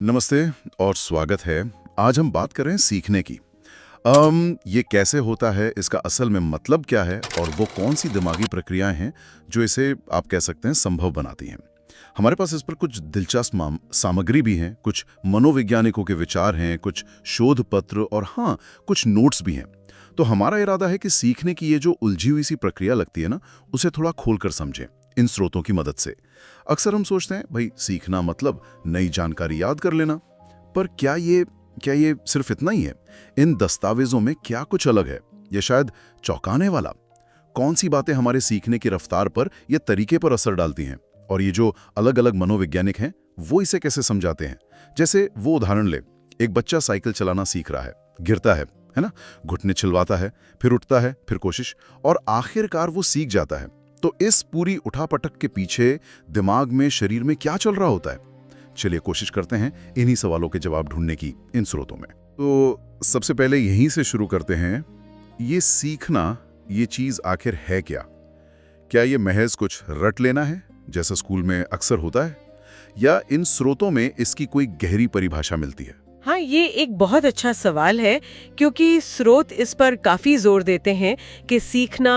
नमस्ते और स्वागत है। आज हम बात कर रहे हैं सीखने की। ये कैसे होता है, इसका असल में मतलब क्या है और वो कौन सी दिमागी प्रक्रियाएं हैं जो इसे आप कह सकते हैं संभव बनाती हैं। हमारे पास इस पर कुछ दिलचस्प सामग्री भी हैं, कुछ मनोवैज्ञानिकों के विचार हैं, कुछ शोध पत्र और हाँ, कुछ नोट्स भी हैं। तो हमारा इरादा है कि सीखने की ये जो उलझी हुई सी प्रक्रिया लगती है ना, उसे थोड़ा खोलकर समझें इन स्रोतों की मदद से। अक्सर हम सोचते हैं भाई सीखना मतलब नई जानकारी याद कर लेना, पर क्या ये सिर्फ इतना ही है? इन दस्तावेजों में क्या कुछ अलग है? ये शायद चौंकाने वाला। कौन सी बातें हमारे सीखने की रफ्तार पर या तरीके पर असर डालती हैं? और ये जो अलग अलग मनोवैज्ञानिक हैं वो इसे कैसे समझाते हैं? जैसे वो उदाहरण ले, एक बच्चा साइकिल चलाना सीख रहा है, गिरता है ना, घुटने छिलवाता है, फिर उठता है, फिर कोशिश, और आखिरकार वो सीख जाता है। तो इस पूरी उठापटक के पीछे दिमाग में, शरीर में क्या चल रहा होता है? चलिए कोशिश करते हैं इन्हीं सवालों के जवाब ढूंढने की इन स्रोतों में। तो सबसे पहले यहीं से शुरू करते हैं। ये सीखना, ये चीज आखिर है क्या? क्या ये महज कुछ रट लेना है जैसा स्कूल में अक्सर होता है, या इन स्रोतों में इसकी कोई गहरी परिभाषा मिलती है? हाँ, ये एक बहुत अच्छा सवाल है क्योंकि स्रोत इस पर काफी जोर देते हैं कि सीखना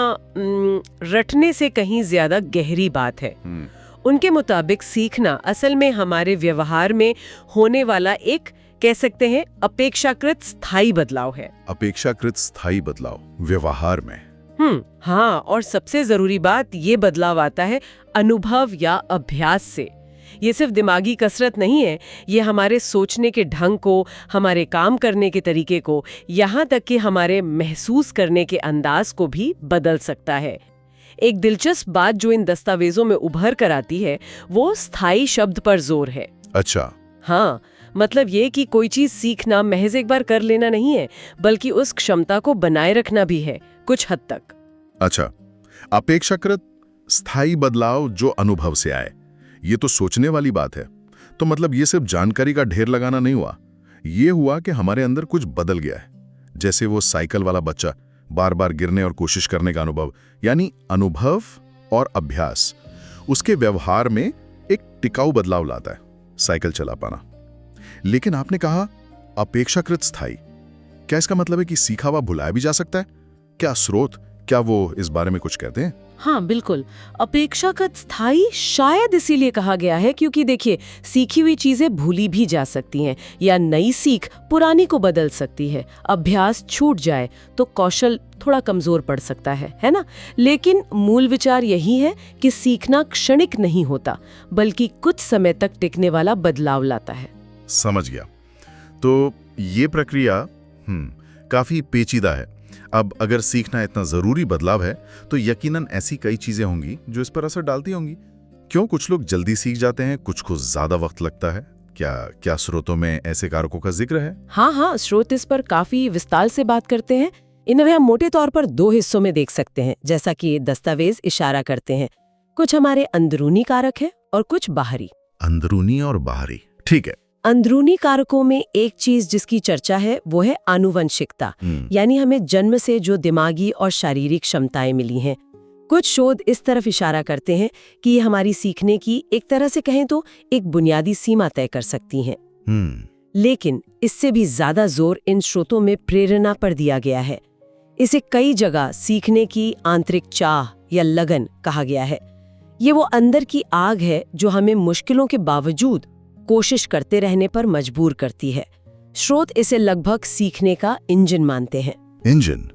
रटने से कहीं ज्यादा गहरी बात है। उनके मुताबिक सीखना असल में हमारे व्यवहार में होने वाला एक, कह सकते हैं, अपेक्षाकृत स्थायी बदलाव है। अपेक्षाकृत स्थायी बदलाव व्यवहार में? हाँ, और सबसे जरूरी बात, ये बदलाव आता है अनुभव या अभ्यास से। ये सिर्फ दिमागी कसरत नहीं है, ये हमारे सोचने के ढंग को, हमारे काम करने के तरीके को, यहाँ तक कि हमारे महसूस करने के अंदाज को भी बदल सकता है। एक दिलचस्प बात जो इन दस्तावेजों में उभर कर आती है, वो स्थायी शब्द पर जोर है। अच्छा। हाँ, मतलब ये कि कोई चीज सीखना महज एक बार कर लेना नहीं है, बल्कि उस क्षमता को बनाए रखना भी है, कुछ हद तक। अच्छा, अपेक्षाकृत स्थायी बदलाव जो अनुभव से आए, ये तो सोचने वाली बात है। तो मतलब ये सिर्फ जानकारी का ढेर लगाना नहीं हुआ, ये हुआ कि हमारे अंदर कुछ बदल गया है। जैसे वो साइकिल वाला बच्चा, बार बार गिरने और कोशिश करने का अनुभव, यानी अनुभव और अभ्यास उसके व्यवहार में एक टिकाऊ बदलाव लाता है, साइकिल चला पाना। लेकिन आपने कहा अपेक्षाकृत स्थायी, क्या इसका मतलब है कि सीखा हुआ भुलाया भी जा सकता है? क्या स्रोत, क्या वो इस बारे में कुछ कहते हैं? हाँ बिल्कुल, अपेक्षाकृत स्थायी शायद इसीलिए कहा गया है क्योंकि देखिए, सीखी हुई चीजें भूली भी जा सकती हैं, या नई सीख पुरानी को बदल सकती है। अभ्यास छूट जाए तो कौशल थोड़ा कमजोर पड़ सकता है ना? लेकिन मूल विचार यही है कि सीखना क्षणिक नहीं होता, बल्कि कुछ समय तक टिकने वाला बदलाव लाता है। समझ गया। तो ये प्रक्रिया काफी पेचीदा है। अब अगर सीखना इतना जरूरी बदलाव है, तो यकीनन ऐसी कई चीजें होंगी जो इस पर असर डालती होंगी। क्यों कुछ लोग जल्दी सीख जाते हैं, कुछ को ज्यादा वक्त लगता है? क्या स्रोतों में ऐसे कारकों का जिक्र है? हाँ, स्रोत इस पर काफी विस्तार से बात करते हैं। इन्हें हम मोटे तौर पर दो हिस्सों में देख सकते हैं, जैसा कि दस्तावेज इशारा करते हैं। कुछ हमारे अंदरूनी कारक है और कुछ बाहरी। अंदरूनी और बाहरी, ठीक है। अंदरूनी कारकों में एक चीज जिसकी चर्चा है वो है आनुवंशिकता, यानी हमें जन्म से जो दिमागी और शारीरिक क्षमताएं मिली हैं। कुछ शोध इस तरफ इशारा करते हैं कि ये हमारी सीखने की, एक तरह से कहें तो, एक बुनियादी सीमा तय कर सकती हैं। लेकिन इससे भी ज्यादा जोर इन स्रोतों में प्रेरणा पर दिया गया है। इसे कई जगह सीखने की आंतरिक चाह या लगन कहा गया है। ये वो अंदर की आग है जो हमें मुश्किलों के बावजूद कोशिश करते रहने पर मजबूर करती है। स्रोत इसे लगभग सीखने का इंजन मानते हैं। इंजन?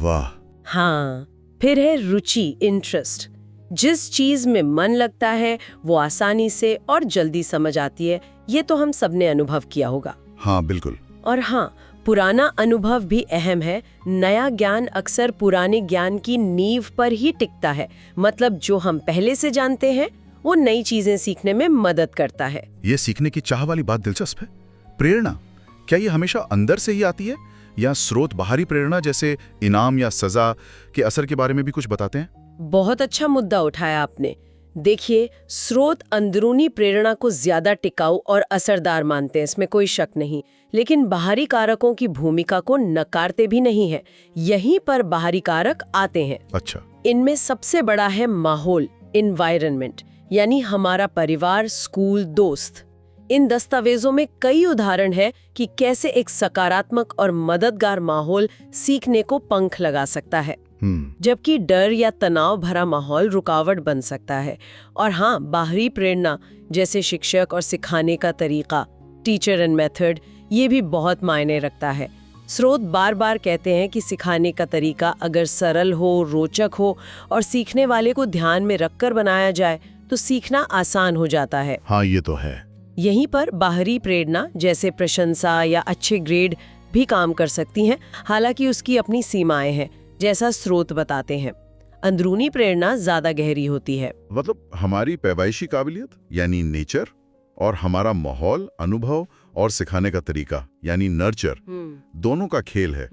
वाह। हाँ, फिर है रुचि, इंटरेस्ट। जिस चीज में मन लगता है वो आसानी से और जल्दी समझ आती है। ये तो हम सबने अनुभव किया होगा। हाँ बिल्कुल। और हाँ, पुराना अनुभव भी अहम है। नया ज्ञान अक्सर पुराने ज्ञान की नींव पर ही टिकता है। मतलब जो हम पहले से जानते हैं वो नई चीजें सीखने में मदद करता है। ये सीखने की चाह वाली बात दिलचस्प है। प्रेरणा, क्या ये हमेशा अंदर से ही आती है, या स्रोत बाहरी प्रेरणा जैसे इनाम या सजा के असर के बारे में भी कुछ बताते हैं? बहुत अच्छा मुद्दा उठाया आपने। देखिए, स्रोत अंदरूनी प्रेरणा को ज्यादा टिकाऊ और असरदार मानते हैं, इसमें कोई शक नहीं। लेकिन बाहरी कारकों की भूमिका को नकारते भी नहीं है। यहीं पर बाहरी कारक आते हैं। अच्छा। इनमें सबसे बड़ा है माहौल, एनवायरनमेंट, यानी हमारा परिवार, स्कूल, दोस्त। इन दस्तावेजों में कई उदाहरण है कि कैसे एक सकारात्मक और मददगार माहौल सीखने को पंख लगा सकता है, जबकि डर या तनाव भरा माहौल रुकावट बन सकता है। और हाँ, बाहरी प्रेरणा जैसे शिक्षक और सिखाने का तरीका, टीचर एंड मेथड, ये भी बहुत मायने रखता है। स्रोत बार बार कहते हैं कि सिखाने का तरीका अगर सरल हो, रोचक हो और सीखने वाले को ध्यान में रखकर बनाया जाए तो सीखना आसान हो जाता है। हाँ, ये तो है। यहीं पर बाहरी प्रेरणा जैसे प्रशंसा या अच्छे ग्रेड भी काम कर सकती हैं, हालांकि उसकी अपनी सीमाएं हैं, जैसा स्रोत बताते हैं। अंदरूनी प्रेरणा ज्यादा गहरी होती है। मतलब हमारी पैदाइशी काबिलियत यानी नेचर और हमारा माहौल, अनुभव और सिखाने का तरीका यानी नर्चर, दोनों का खेल है।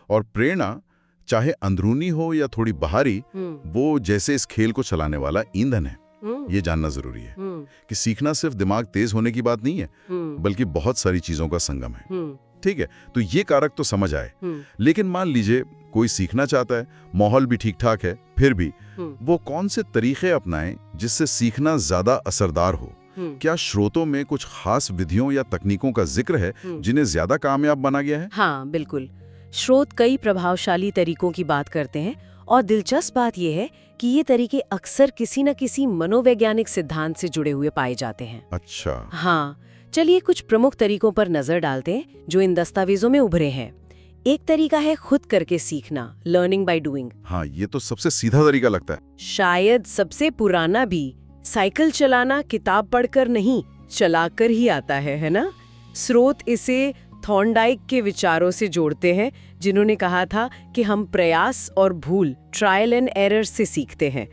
और प्रेरणा चाहे अंदरूनी हो या थोड़ी बाहरी, वो जैसे इस खेल को चलाने वाला ईंधन है। ये जानना जरूरी है कि सीखना सिर्फ दिमाग तेज होने की बात नहीं है, बल्कि बहुत सारी चीजों का संगम है। ठीक है, तो ये कारक तो समझ आए। लेकिन मान लीजिए कोई सीखना चाहता है, माहौल भी ठीक ठाक है, फिर भी वो कौन से तरीके अपनाएं जिससे सीखना ज्यादा असरदार हो? क्या स्रोतों में कुछ खास विधियों या तकनीकों का जिक्र है जिन्हें ज्यादा कामयाब बना गया है? हाँ, बिल्कुल। स्रोत कई प्रभावशाली तरीकों की बात करते हैं और दिलचस्प बात यह है कि ये तरीके अक्सर किसी न किसी मनोवैज्ञानिक सिद्धांत से जुड़े हुए पाए जाते हैं। अच्छा। हाँ, चलिए कुछ प्रमुख तरीकों पर नजर डालते हैं जो इन दस्तावेजों में उभरे हैं। एक तरीका है खुद करके सीखना, लर्निंग बाय डूइंग। हाँ, ये तो सबसे सीधा तरीका लगता है। शायद सबसे पुराना भी। साइकिल चलाना किताब पढ़कर नहीं, चलाकर ही आता है ना? स्रोत इसे थॉर्नडाइक के विचारों से जोड़ते हैं, जिन्होंने कहा था कि हम प्रयास और भूल, ट्रायल एंड एरर से सीखते हैं।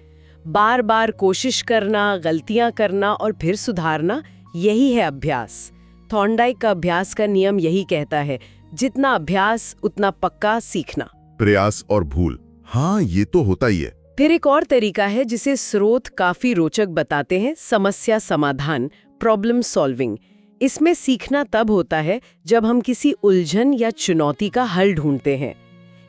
बार बार कोशिश करना, गलतियां करना और फिर सुधारना, यही है अभ्यास। थॉर्नडाइक का अभ्यास का नियम यही कहता है, जितना अभ्यास उतना पक्का सीखना। प्रयास और भूल, हाँ, ये तो होता ही है। फिर एक और तरीका है जिसे स्रोत काफी रोचक बताते हैं, समस्या समाधान, प्रॉब्लम सॉल्विंग। इसमें सीखना तब होता है जब हम किसी उलझन या चुनौती का हल ढूंढते हैं।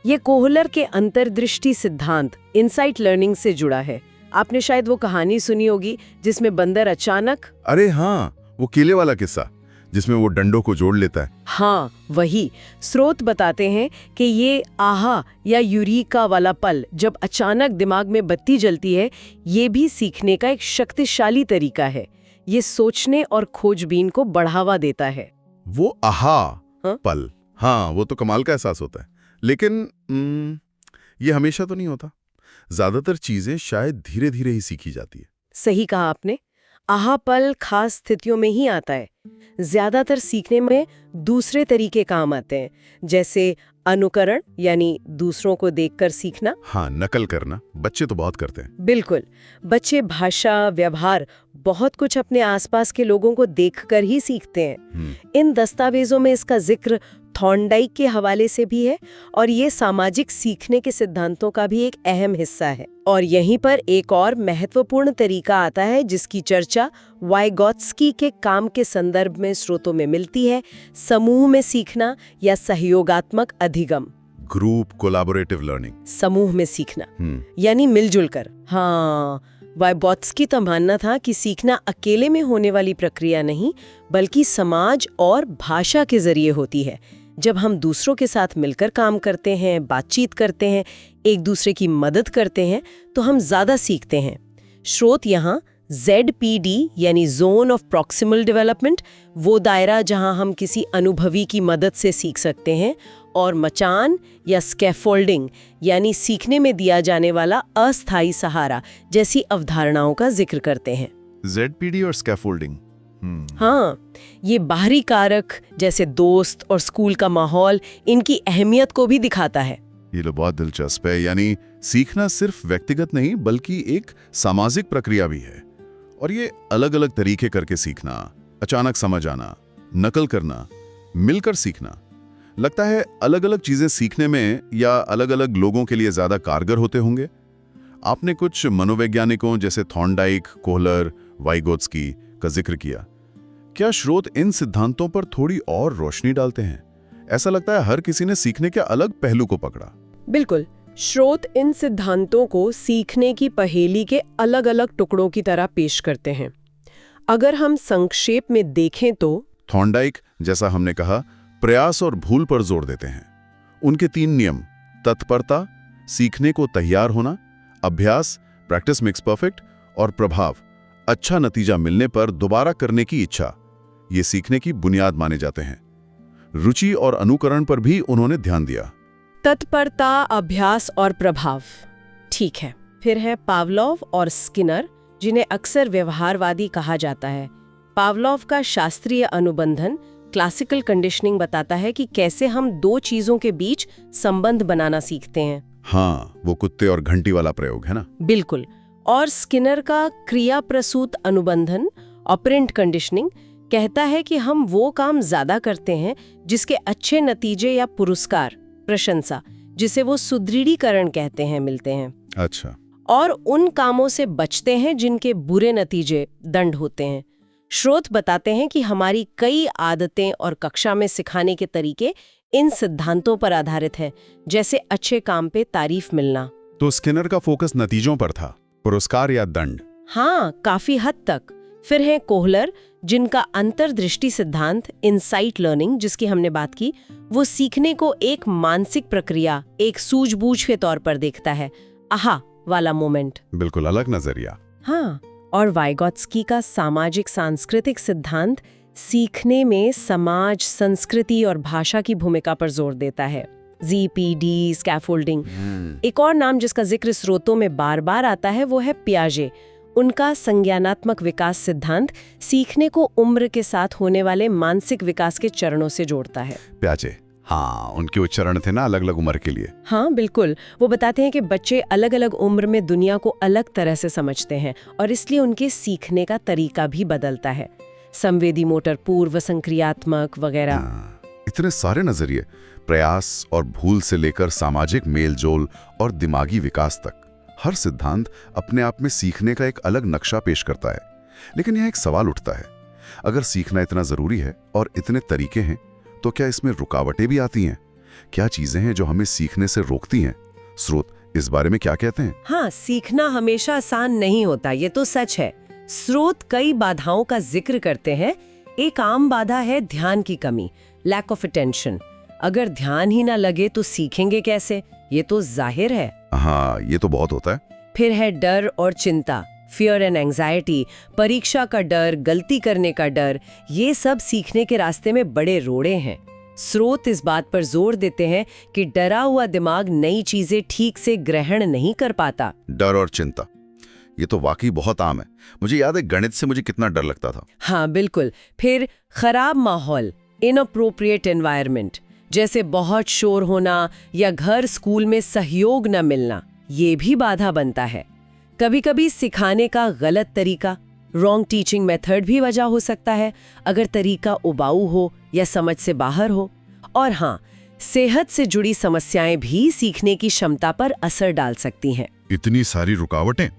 ये कोहलर के अंतर्दृष्टि सिद्धांत, इनसाइट लर्निंग से जुड़ा है। आपने शायद वो कहानी सुनी होगी जिसमें बंदर अचानक, अरे हाँ, वो केले वाला किस्सा जिसमें वो डंडों को जोड़ लेता है। हाँ, वही। स्रोत बताते हैं कि ये आहा या यूरिका वाला पल, जब अचानक दिमाग में बत्ती जलती है, ये भी सीखने का एक शक्तिशाली तरीका है। ये सोचने और खोजबीन को बढ़ावा देता है। वो आहा पल, हाँ, वो तो कमाल का एहसास होता है। लेकिन ये हमेशा तो नहीं होता। ज्यादातर चीजें शायद धीरे धीरे ही सीखी जाती है। सही कहा आपने। आहा पल खास स्थितियों में ही आता है। ज्यादातर सीखने में दूसरे तरीके काम आते हैं, जैसे अनुकरण यानी दूसरों को देखकर सीखना। हाँ, नकल करना बच्चे तो बहुत करते हैं। बिल्कुल, बच्चे भाषा, व्यवहार, बहुत कुछ अपने आसपास के लोगों को देखकर ही सीखते हैं। इन दस्तावेजों में इसका जिक्र थॉर्नडाइक के हवाले से भी है और ये सामाजिक सीखने के सिद्धांतों का भी एक अहम हिस्सा है। और यहीं पर एक और महत्वपूर्ण तरीका आता है जिसकी चर्चा वाइगोत्स्की के काम के संदर्भ में स्रोतों में मिलती है, समूह में सीखना या सहयोगात्मक अधिगम। ग्रुप कोलैबोरेटिव लर्निंग, समूह में सीखना यानी मिलजुल कर। हाँ, वाइगोत्स्की का मानना था कि सीखना अकेले में होने वाली प्रक्रिया नहीं, बल्कि समाज और भाषा के जरिए होती है। जब हम दूसरों के साथ मिलकर काम करते हैं, बातचीत करते हैं, एक दूसरे की मदद करते हैं, तो हम ज्यादा सीखते हैं। स्रोत यहाँ ZPD यानी जोन ऑफ प्रॉक्सिमल डेवलपमेंट, वो दायरा जहां हम किसी अनुभवी की मदद से सीख सकते हैं, और मचान या स्कैफोल्डिंग यानी सीखने में दिया जाने वाला अस्थायी सहारा जैसी अवधारणाओं का जिक्र करते हैं। ZPD और स्कैफोल्डिंग, हाँ, ये बाहरी कारक जैसे दोस्त और स्कूल का माहौल, इनकी अहमियत को भी दिखाता है। ये तो बहुत दिलचस्प है। यानी सीखना सिर्फ व्यक्तिगत नहीं बल्कि एक सामाजिक प्रक्रिया भी है। और ये अलग अलग तरीके करके सीखना, अचानक समझ आना, नकल करना, मिलकर सीखना, लगता है अलग अलग चीजें सीखने में या अलग अलग लोगों के लिए ज्यादा कारगर होते होंगे। आपने कुछ मनोवैज्ञानिकों जैसे थॉर्नडाइक, कोहलर, वाइगोत्स्की का जिक्र किया। क्या स्रोत इन सिद्धांतों पर थोड़ी और रोशनी डालते हैं? ऐसा लगता है हर किसी ने सीखने के अलग पहलू को पकड़ा। बिल्कुल, स्रोत इन सिद्धांतों को सीखने की पहेली के अलग अलग टुकड़ों की तरह पेश करते हैं। अगर हम संक्षेप में देखें तो थॉर्नडाइक, जैसा हमने कहा, प्रयास और भूल पर जोर देते हैं। उनके 3 नियम, तत्परता, सीखने को तैयार होना, अभ्यास, प्रैक्टिस मेक्स परफेक्ट, और प्रभाव, अच्छा नतीजा मिलने पर दोबारा करने की इच्छा, ये सीखने की बुनियाद माने जाते हैं। रुचि और अनुकरण पर भी उन्होंने ध्यान दिया। तत्परता, अभ्यास और प्रभाव, ठीक है। फिर है पावलोव और स्किनर, जिन्हें अक्सर व्यवहारवादी कहा जाता है। पावलोव का शास्त्रीय अनुबंधन, क्लासिकल कंडीशनिंग, बताता है कि कैसे हम 2 चीजों के बीच संबंध बनाना सीखते हैं। हाँ, वो कुत्ते और घंटी वाला प्रयोग है ना? बिल्कुल। और स्किनर का क्रिया प्रसूत अनुबंधन, ऑपरेंट कंडीशनिंग, कहता है कि हम वो काम ज्यादा करते हैं जिसके अच्छे नतीजे या पुरस्कार, प्रशंसा, जिसे वो सुदृढ़ीकरण कहते हैं, मिलते हैं। अच्छा। और उन कामों से बचते हैं जिनके बुरे नतीजे, दंड होते हैं। स्रोत बताते हैं कि हमारी कई आदतें और कक्षा में सिखाने के तरीके इन सिद्धांतों पर आधारित हैं, जैसे अच्छे काम पे तारीफ मिलना। तो स्किनर का फोकस नतीजों पर था, पुरस्कार या दंड? हाँ, काफी हद तक। फिर है कोहलर, जिनका अंतर्दृष्टि सिद्धांत, इनसाइट लर्निंग, जिसकी हमने बात की, वो सीखने को एक मानसिक प्रक्रिया, एक सूझबूझ के तौर पर देखता है। आहा वाला मोमेंट। बिल्कुल अलग नजरिया। हाँ, और वाइगोत्स्की का सामाजिक सांस्कृतिक सिद्धांत सीखने में समाज, संस्कृति और भाषा की भूमिका पर जोर देता है। ZPD, scaffolding. एक और नाम जिसका जिक्र स्रोतों में बार बार आता है वो है पियाजे। उनका संज्ञानात्मक विकास सिद्धांत सीखने को उम्र के साथ होने वाले मानसिक विकास के चरणों से जोड़ता है। पियाजे, हाँ, उनके उच्चारण थे ना अलग अलग उम्र के लिए। हाँ बिल्कुल, वो बताते हैं कि बच्चे अलग अलग उम्र में दुनिया को अलग तरह से समझते हैं और इसलिए उनके सीखने का तरीका भी बदलता है। संवेदी मोटर, पूर्व संक्रियात्मक वगैरह। इतने सारे नजरिए, प्रयास और भूल से लेकर सामाजिक मेलजोल और दिमागी विकास तक, हर सिद्धांत अपने आप में सीखने का एक अलग नक्शा पेश करता है। लेकिन यह एक सवाल उठता है, अगर सीखना इतना जरूरी है और इतने तरीके हैं, तो क्या इसमें रुकावटें भी आती हैं? क्या चीजें हैं जो हमें सीखने से रोकती हैं? स्रोत इस बारे में क्या कहते हैं? हाँ, सीखना हमेशा आसान नहीं होता, ये तो सच है। स्रोत कई बाधाओं का जिक्र करते हैं। एक आम बाधा है ध्यान की कमी, लैक ऑफ अटेंशन। अगर ध्यान ही ना लगे तो सीखेंगे कैसे? ये तो जाहिर है। हाँ, ये तो बहुत होता है। फिर है डर और चिंता, फियर एंड एंजाइटी, परीक्षा का डर, गलती करने का डर, ये सब सीखने के रास्ते में बड़े रोड़े हैं। स्रोत इस बात पर जोर देते हैं कि डरा हुआ दिमाग नई चीजें ठीक से ग्रहण नहीं कर पाता। डर और चिंता, ये तो वाकई बहुत आम है। मुझे याद है गणित से मुझे कितना डर लगता था। हाँ बिल्कुल। फिर खराब माहौल, इनअप्रोप्रिएट एनवायरनमेंट, जैसे बहुत शोर होना या घर स्कूल में सहयोग न मिलना, ये भी बाधा बनता है। कभी कभी सिखाने का गलत तरीका, रॉन्ग टीचिंग मेथड भी वजह हो सकता है, अगर तरीका उबाऊ हो या समझ से बाहर हो। और हाँ, सेहत से जुड़ी समस्याएं भी सीखने की क्षमता पर असर डाल सकती हैं। इतनी सारी रुकावटें,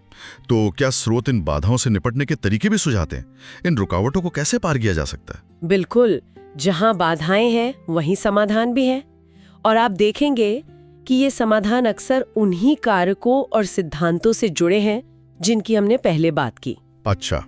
तो क्या स्रोत इन बाधाओं से निपटने के तरीके भी सुझाते हैं? इन रुकावटों को कैसे पार किया जा सकता है? बिल्कुल, जहां बाधाएं हैं वहीं समाधान भी है। और आप देखेंगे कि ये समाधान अक्सर उन्हीं कारकों और सिद्धांतों से जुड़े हैं जिनकी हमने पहले बात की। अच्छा,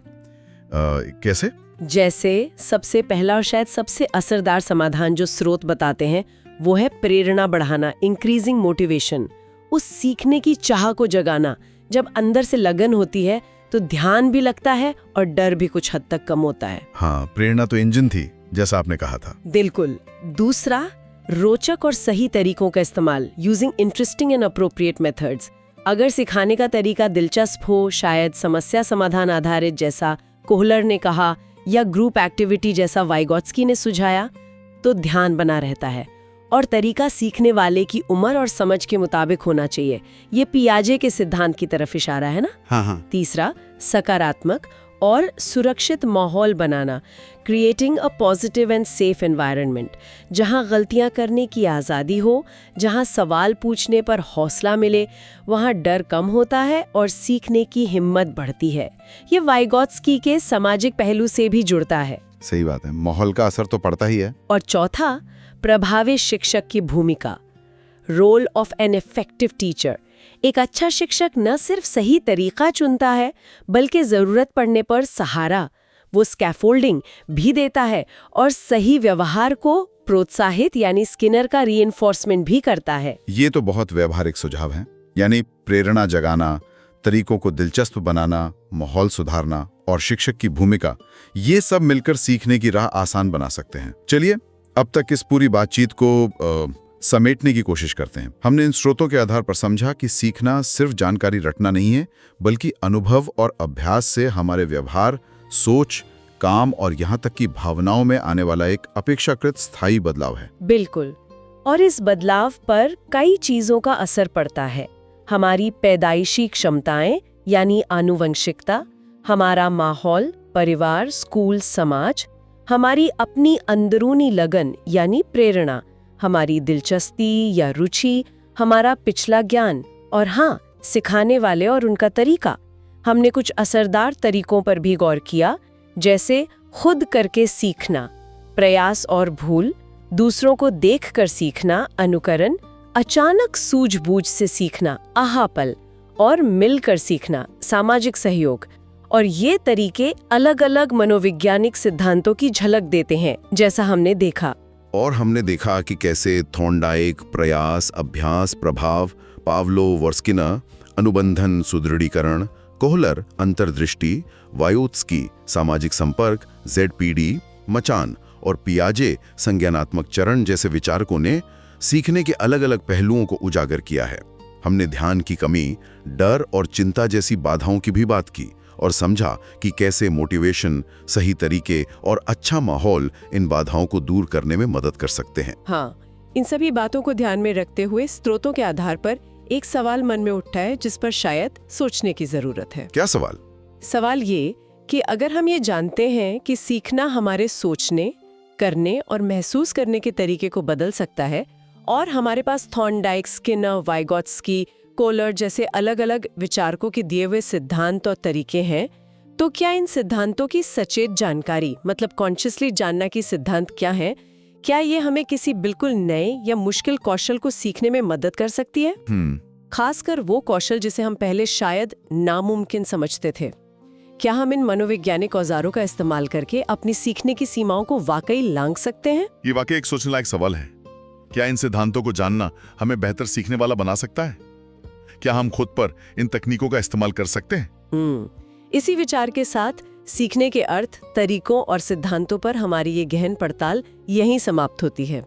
कैसे? जैसे सबसे पहला और शायद सबसे असरदार समाधान जो स्रोत बताते हैं वो है प्रेरणा बढ़ाना, इंक्रीजिंग मोटिवेशन। उस सीखने की चाह को जगाना। जब अंदर से लगन होती है तो ध्यान भी लगता है और डर भी कुछ हद तक कम होता है। हाँ, प्रेरणा तो इंजन थी, जैसा आपने कहा था। बिल्कुल। दूसरा, रोचक और सही तरीकों का इस्तेमाल, using interesting and appropriate methods. अगर सिखाने का तरीका दिलचस्प हो, शायद समस्या समाधान आधारित जैसा कोहलर ने कहा, या ग्रुप एक्टिविटी जैसा वाइगोत्स्की ने सुझाया, तो ध्यान बना रहता है। और तरीका सीखने वाले की उम्र और समझ के मुताबिक होना चाहिए। ये पियाजे के सिद्धांत की तरफ इशारा है ना? हाँ। तीसरा, सकारात्मक और सुरक्षित माहौल बनाना, creating a positive and safe environment, जहां गलतियां करने की आज़ादी हो, जहां सवाल पूछने पर हौसला मिले, वहां डर कम होता है और सीखने की हिम्मत बढ़ती है। ये वाइगोत्स्की के सामाजिक पहलू से भी जुड़ता है। सही बात है, माहौल का असर तो पड़ता ही है। और चौथा, प्रभावी शिक्षक की भूमिका, role of an effective teacher. एक अच्छा शिक्षक न सिर्फ सही तरीका चुनता है, बल्कि जरूरत पड़ने पर सहारा, वो स्कैफोल्डिंग भी देता है और सही व्यवहार को प्रोत्साहित यानी स्किनर का रीइंफोर्समेंट भी करता है। ये तो बहुत व्यवहारिक सुझाव हैं, यानी प्रेरणा जगाना, तरीकों को दिलचस्प बनाना, माहौल सुधारना और शिक्षक की भूमिका, ये सब मिलकर सीखने की राह आसान बना सकते हैं। चलिए अब तक इस पूरी बातचीत को समेटने की कोशिश करते हैं। हमने इन स्रोतों के आधार पर समझा कि सीखना सिर्फ जानकारी रटना नहीं है, बल्कि अनुभव और अभ्यास से हमारे व्यवहार, सोच, काम और यहाँ तक कि भावनाओं में आने वाला एक अपेक्षाकृत स्थायी बदलाव है। बिल्कुल। और इस बदलाव पर कई चीजों का असर पड़ता है। हमारी पैदाइशी क्षमताएं यानी आनुवंशिकता, हमारा माहौल, परिवार, स्कूल, समाज, हमारी अपनी अंदरूनी लगन यानी प्रेरणा, हमारी दिलचस्पी या रुचि, हमारा पिछला ज्ञान और हाँ, सिखाने वाले और उनका तरीका। हमने कुछ असरदार तरीकों पर भी गौर किया, जैसे खुद करके सीखना, प्रयास और भूल, दूसरों को देखकर सीखना, अनुकरण, अचानक सूझबूझ से सीखना, आहापल, और मिलकर सीखना, सामाजिक सहयोग। और ये तरीके अलग अलग मनोवैज्ञानिक सिद्धांतों की झलक देते हैं, जैसा हमने देखा। और हमने देखा कि कैसे थॉर्नडाइक प्रयास, अभ्यास, प्रभाव, पावलोव और स्किनर अनुबंधन, सुदृढ़ीकरण, कोहलर अंतर्दृष्टि, वायोत्स्की सामाजिक संपर्क, ZPD मचान और पियाजे संज्ञानात्मक चरण जैसे विचारकों ने सीखने के अलग अलग पहलुओं को उजागर किया है। हमने ध्यान की कमी, डर और चिंता जैसी बाधाओं की भी बात की और समझा कि कैसे मोटिवेशन, सही तरीके और अच्छा माहौल इन बाधाओं को दूर करने में मदद कर सकते हैं। हाँ, इन सभी बातों को ध्यान में रखते हुए स्रोतों के आधार पर एक सवाल मन में उठता है जिस पर शायद सोचने की जरूरत है। क्या सवाल? सवाल ये कि अगर हम ये जानते हैं कि सीखना हमारे सोचने, करने और महसूस करने के तरीके को बदल सकता है और हमारे पास थॉर्नडाइक, स्किनर, वाइगोत्स्की, कोहलर जैसे अलग अलग विचारकों के दिए हुए सिद्धांत और तरीके हैं, तो क्या इन सिद्धांतों की सचेत जानकारी, मतलब कॉन्शियसली जानना कि सिद्धांत क्या है, क्या ये हमें किसी बिल्कुल नए या मुश्किल कौशल को सीखने में मदद कर सकती है? खासकर वो कौशल जिसे हम पहले शायद नामुमकिन समझते थे। क्या हम इन मनोवैज्ञानिक औजारों का इस्तेमाल करके अपनी सीखने की सीमाओं को वाकई लांघ सकते हैं? ये वाकई एक सोचने लायक सवाल है। क्या इन सिद्धांतों को जानना हमें बेहतर सीखने वाला बना सकता है? क्या हम खुद पर इन तकनीकों का इस्तेमाल कर सकते हैं? इसी विचार के साथ सीखने के अर्थ, तरीकों और सिद्धांतों पर हमारी ये गहन पड़ताल यहीं समाप्त होती है।